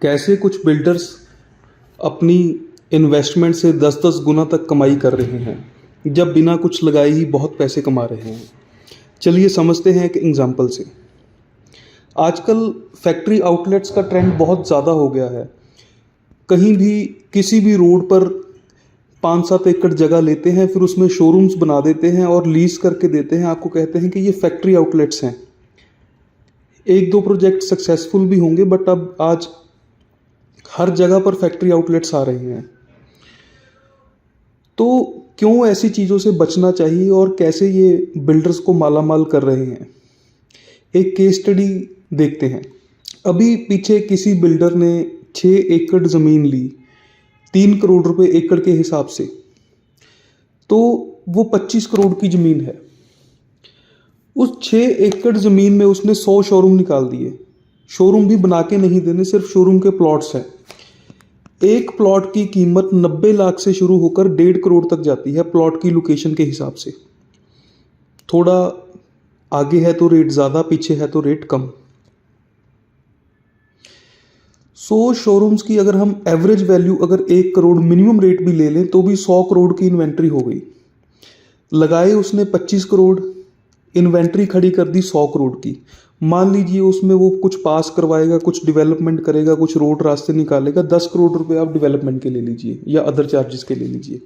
कैसे कुछ बिल्डर्स अपनी इन्वेस्टमेंट से 10-10 गुना तक कमाई कर रहे हैं जब बिना कुछ लगाए ही बहुत पैसे कमा रहे हैं। चलिए समझते हैं एक एग्जांपल से। आजकल फैक्ट्री आउटलेट्स का ट्रेंड बहुत ज़्यादा हो गया है। कहीं भी किसी भी रोड पर 5-7 एकड़ जगह लेते हैं, फिर उसमें शोरूम्स बना देते हैं और लीज करके देते हैं। आपको कहते हैं कि ये फैक्ट्री आउटलेट्स हैं। एक दो प्रोजेक्ट सक्सेसफुल भी होंगे, बट अब आज हर जगह पर फैक्ट्री आउटलेट्स आ रहे हैं। तो क्यों ऐसी चीज़ों से बचना चाहिए और कैसे ये बिल्डर्स को मालामाल कर रहे हैं, एक केस स्टडी देखते हैं। अभी पीछे किसी बिल्डर ने 6 एकड़ ज़मीन ली 3 करोड़ रुपए एकड़ के हिसाब से, तो वो 25 करोड़ की ज़मीन है। उस 6 एकड़ ज़मीन में उसने 100 शोरूम निकाल दिए। शोरूम भी बना के नहीं देने, सिर्फ शोरूम के प्लॉट्स हैं। एक प्लॉट की कीमत 90 लाख से शुरू होकर 1.5 करोड़ तक जाती है प्लॉट की लोकेशन के हिसाब से। थोड़ा आगे है तो रेट ज़्यादा, पीछे है तो रेट कम। 100 शोरूम्स की अगर हम एवरेज वैल्यू अगर 1 करोड़ मिनिमम रेट भी ले लें तो भी 100 करोड़ की इन्वेंट्री हो गई। लगाए उसने 25 करोड़, इन्वेंट्री खड़ी कर दी 100 करोड़ की। मान लीजिए उसमें वो कुछ पास करवाएगा, कुछ डेवलपमेंट करेगा, कुछ रोड रास्ते निकालेगा, 10 करोड़ रुपए आप डेवलपमेंट के ले लीजिए या अदर चार्जेस के ले लीजिए।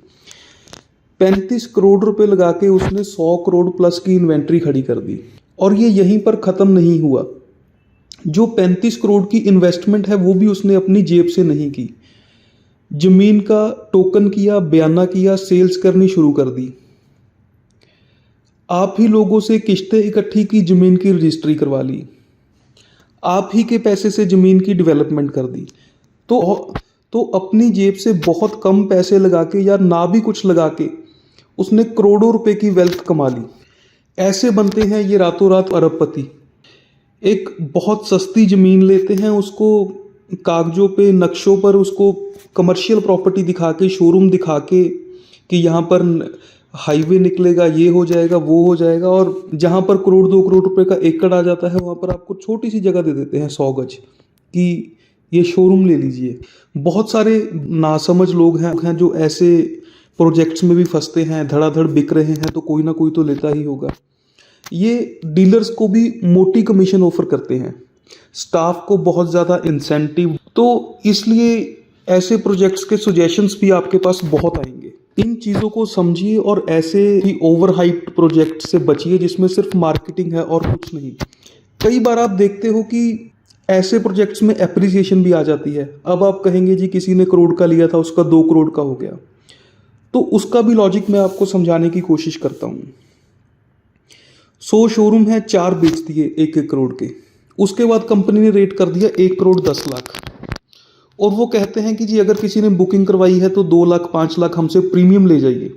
35 करोड़ रुपए लगा के उसने 100 करोड़ प्लस की इन्वेंट्री खड़ी कर दी। और ये यहीं पर ख़त्म नहीं हुआ। जो 35 करोड़ की इन्वेस्टमेंट है वो भी उसने अपनी जेब से नहीं की। जमीन का टोकन किया, बयाना किया, सेल्स करनी शुरू कर दी। आप ही लोगों से किश्तें इकट्ठी की, ज़मीन की रजिस्ट्री करवा ली। आप ही के पैसे से ज़मीन की डेवलपमेंट कर दी। तो अपनी जेब से बहुत कम पैसे लगा के या ना भी कुछ लगा के उसने करोड़ों रुपए की वेल्थ कमा ली। ऐसे बनते हैं ये रातों रात अरबपति। एक बहुत सस्ती ज़मीन लेते हैं, उसको कागज़ों पे, नक्शों पर उसको कमर्शियल प्रॉपर्टी दिखा के, शोरूम दिखा के कि यहाँ पर हाईवे निकलेगा, ये हो जाएगा, वो हो जाएगा, और जहाँ पर करोड़ 2 करोड़ रुपए का एकड़ आ जाता है वहाँ पर आपको छोटी सी जगह दे देते हैं 100 गज कि ये शोरूम ले लीजिए। बहुत सारे नासमझ लोग हैं जो ऐसे प्रोजेक्ट्स में भी फंसते हैं, धड़ाधड़ बिक रहे हैं तो कोई ना कोई तो लेता ही होगा। ये डीलर्स को भी मोटी कमीशन ऑफर करते हैं, स्टाफ को बहुत ज़्यादा इंसेंटिव। तो इसलिए ऐसे प्रोजेक्ट्स के सजेशंस भी आपके पास बहुत आएंगे। इन चीज़ों को समझिए और ऐसे ही ओवर हाइप्ड प्रोजेक्ट से बचिए जिसमें सिर्फ मार्केटिंग है और कुछ नहीं। कई बार आप देखते हो कि ऐसे प्रोजेक्ट्स में एप्रिसिएशन भी आ जाती है। अब आप कहेंगे जी किसी ने करोड़ का लिया था, उसका 2 करोड़ का हो गया। तो उसका भी लॉजिक मैं आपको समझाने की कोशिश करता हूँ। 100 शोरूम है, 4 बेच दिए 1-1 करोड़ के। उसके बाद कंपनी ने रेट कर दिया 1 करोड़ 10 लाख, और वो कहते हैं कि जी अगर किसी ने बुकिंग करवाई है तो 2 लाख 5 लाख हमसे प्रीमियम ले जाइए।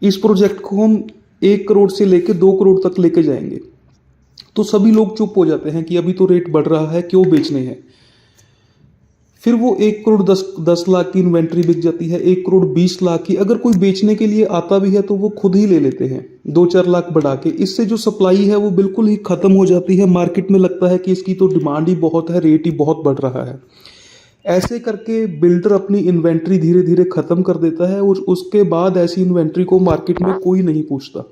इस प्रोजेक्ट को हम 1 करोड़ से लेके 2 करोड़ तक लेके जाएंगे। तो सभी लोग चुप हो जाते हैं कि अभी तो रेट बढ़ रहा है, क्यों बेचने हैं। फिर वो 1 करोड़ 10 लाख की इन्वेंट्री बिक जाती है, 1 करोड़ 20 लाख की। अगर कोई बेचने के लिए आता भी है तो वो खुद ही ले लेते हैं 2-4 लाख बढ़ा के। इससे जो सप्लाई है वो बिल्कुल ही ख़त्म हो जाती है। मार्केट में लगता है कि इसकी तो डिमांड ही बहुत है, रेट ही बहुत बढ़ रहा है। ऐसे करके बिल्डर अपनी इन्वेंट्री धीरे धीरे ख़त्म कर देता है और उसके बाद ऐसी इन्वेंट्री को मार्केट में कोई नहीं पूछता।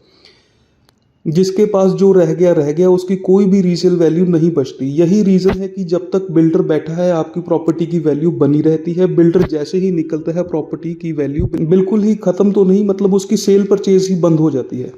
जिसके पास जो रह गया, उसकी कोई भी रीसेल वैल्यू नहीं बचती। यही रीज़न है कि जब तक बिल्डर बैठा है आपकी प्रॉपर्टी की वैल्यू बनी रहती है। बिल्डर जैसे ही निकलता है प्रॉपर्टी की वैल्यू बिल्कुल ही ख़त्म तो नहीं, मतलब उसकी सेल परचेज ही बंद हो जाती है।